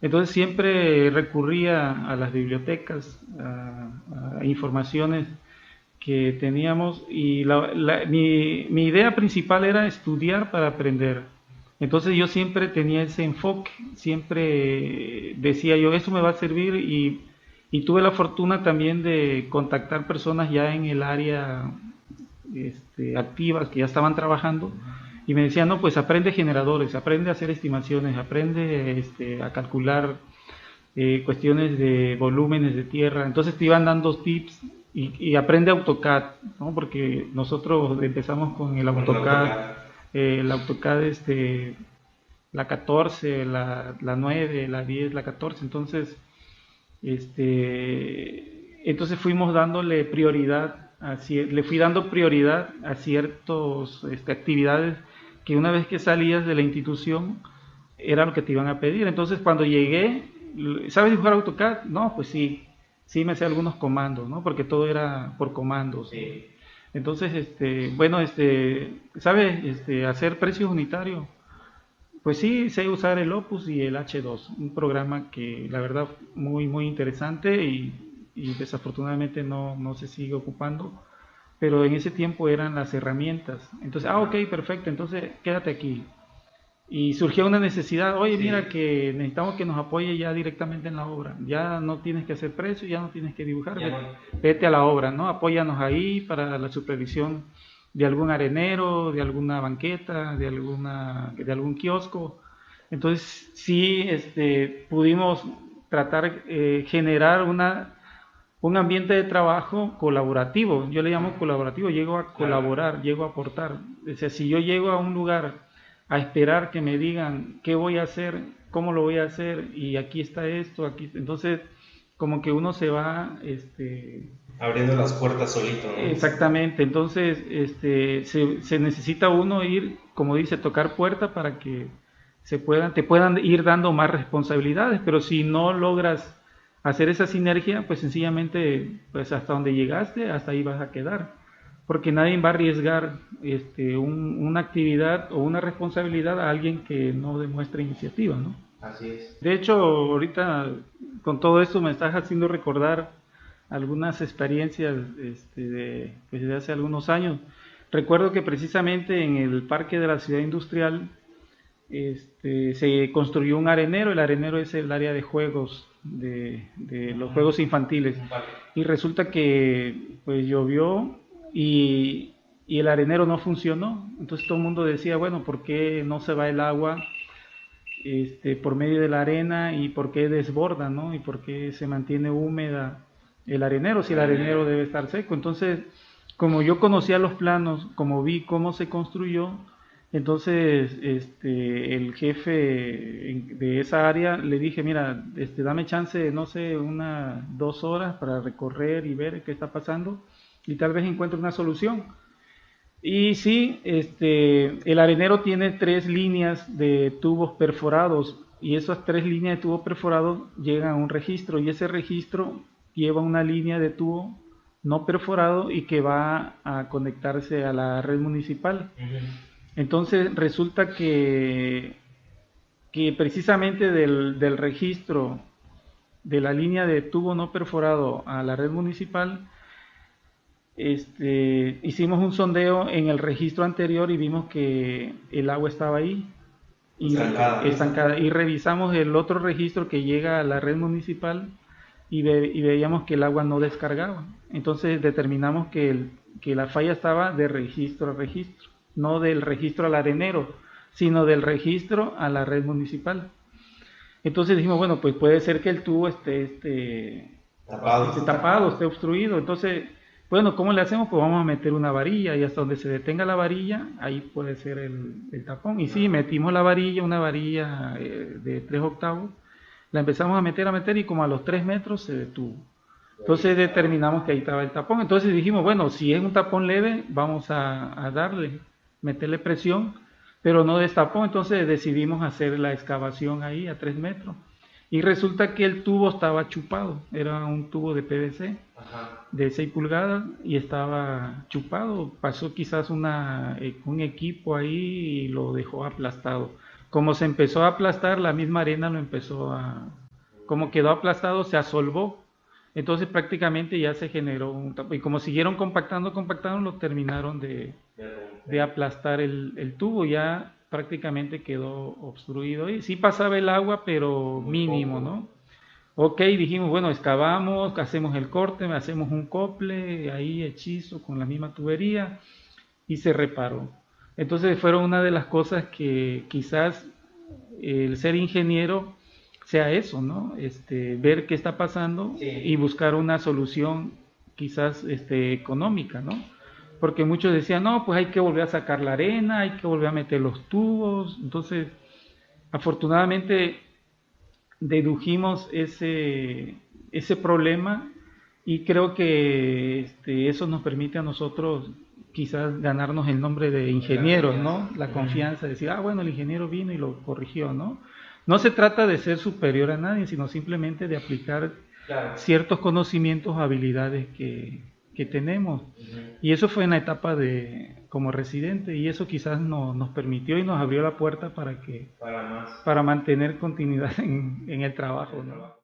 Entonces siempre recurría a las bibliotecas, a informaciones que teníamos y mi idea principal era estudiar para aprender. Entonces yo siempre tenía ese enfoque, siempre decía yo, eso me va a servir y tuve la fortuna también de contactar personas ya en el área activas que ya estaban trabajando y me decían, no, pues aprende generadores, aprende a hacer estimaciones, aprende a calcular cuestiones de volúmenes de tierra. Entonces te iban dando tips y aprende AutoCAD, ¿no? Porque nosotros empezamos con el AutoCAD la 14, la 9, la 10, la 14. Entonces fuimos dándole prioridad, le fui dando prioridad a ciertas actividades que una vez que salías de la institución era lo que te iban a pedir. Entonces cuando llegué, ¿sabes dibujar AutoCAD? No, pues sí, sí me sé algunos comandos, ¿no? Porque todo era por comandos. Sí. Entonces, bueno, ¿sabes hacer precios unitarios? Pues sí, sé usar el Opus y el H2, un programa que la verdad muy muy interesante y desafortunadamente no se sigue ocupando, pero en ese tiempo eran las herramientas. Entonces, ok, perfecto, entonces quédate aquí. Y surgió una necesidad, oye, mira Sí, que necesitamos que nos apoye ya directamente en la obra, ya no tienes que hacer precio, ya no tienes que dibujar, ya vete, no. vete a la obra, ¿no? Apóyanos ahí para la supervisión de algún arenero, de alguna banqueta, de algún kiosco. Entonces sí, pudimos tratar generar un ambiente de trabajo colaborativo. Yo le llamo colaborativo, llego a Claro. colaborar, llego a aportar. O sea, si yo llego a un lugar a esperar que me digan qué voy a hacer, cómo lo voy a hacer, y aquí está esto, aquí, entonces como que uno se va, Abriendo las puertas solito, ¿no? exactamente, entonces se necesita uno ir, como dice, tocar puerta para que te puedan ir dando más responsabilidades, pero si no logras hacer esa sinergia, pues sencillamente, pues hasta donde llegaste, hasta ahí vas a quedar, porque nadie va a arriesgar una actividad o una responsabilidad a alguien que no demuestra iniciativa, ¿no? Así es. De hecho, ahorita con todo esto me estás haciendo recordar algunas experiencias pues, de hace algunos años. Recuerdo que precisamente en el parque de la ciudad industrial se construyó un arenero. El arenero es el área de juegos, de los juegos infantiles. Un parque. Y resulta que pues llovió y el arenero no funcionó. Entonces todo el mundo decía, bueno, ¿por qué no se va el agua por medio de la arena y por qué desborda, ¿no? Y por qué se mantiene húmeda el arenero si el arenero debe estar seco? Entonces, como yo conocía los planos, como vi cómo se construyó, entonces el jefe de esa área le dije, mira, dame chance, no sé, 2 horas para recorrer y ver qué está pasando y tal vez encuentre una solución. Y sí, el arenero tiene 3 líneas de tubos perforados y esas 3 líneas de tubos perforados llegan a un registro y ese registro lleva una línea de tubo no perforado y que va a conectarse a la red municipal. Entonces resulta que precisamente del registro de la línea de tubo no perforado a la red municipal hicimos un sondeo en el registro anterior y vimos que el agua estaba ahí Estancada. estancada y revisamos el otro registro que llega a la red municipal y veíamos que el agua no descargaba. Entonces determinamos que la falla estaba de registro a registro, no del registro al arenero, sino del registro a la red municipal. Entonces dijimos, bueno, pues puede ser que el tubo esté Tapado. tapado, esté obstruido. Entonces, bueno, ¿cómo le hacemos? Pues vamos a meter una varilla y hasta donde se detenga la varilla, ahí puede ser el tapón. Y sí, metimos la varilla, una varilla de 3 octavos, la empezamos a meter y como a los 3 metros se detuvo. Entonces determinamos que ahí estaba el tapón. Entonces dijimos, bueno, si es un tapón leve, vamos a darle, meterle presión, pero no destapó. Entonces decidimos hacer la excavación ahí a 3 metros. Y resulta que el tubo estaba chupado, era un tubo de PVC Ajá. de 6 pulgadas y estaba chupado. Pasó quizás un equipo ahí y lo dejó aplastado. como se empezó a aplastar, la misma arena lo empezó a, como quedó aplastado, se asolvó. Entonces prácticamente ya se generó un tapo. Y como siguieron compactando, lo terminaron de aplastar el tubo. Ya prácticamente quedó obstruido. Y sí pasaba el agua, pero mínimo, ¿no? Ok, dijimos, bueno, excavamos, hacemos el corte, hacemos un cople, ahí hechizo con la misma tubería y se reparó. Entonces fueron una de las cosas que quizás el ser ingeniero sea eso, ¿no? Ver qué está pasando y buscar una solución quizás económica, ¿no? Porque muchos decían, no, pues hay que volver a sacar la arena, hay que volver a meter los tubos. Entonces, afortunadamente dedujimos ese problema y creo que eso nos permite a nosotros quizás ganarnos el nombre de ingenieros, ¿no? La confianza, de decir, bueno, el ingeniero vino y lo corrigió, ¿no? No se trata de ser superior a nadie, sino simplemente de aplicar ciertos conocimientos o habilidades que tenemos. Y eso fue en la etapa de como residente y eso quizás nos permitió y nos abrió la puerta para mantener continuidad en el trabajo, ¿no?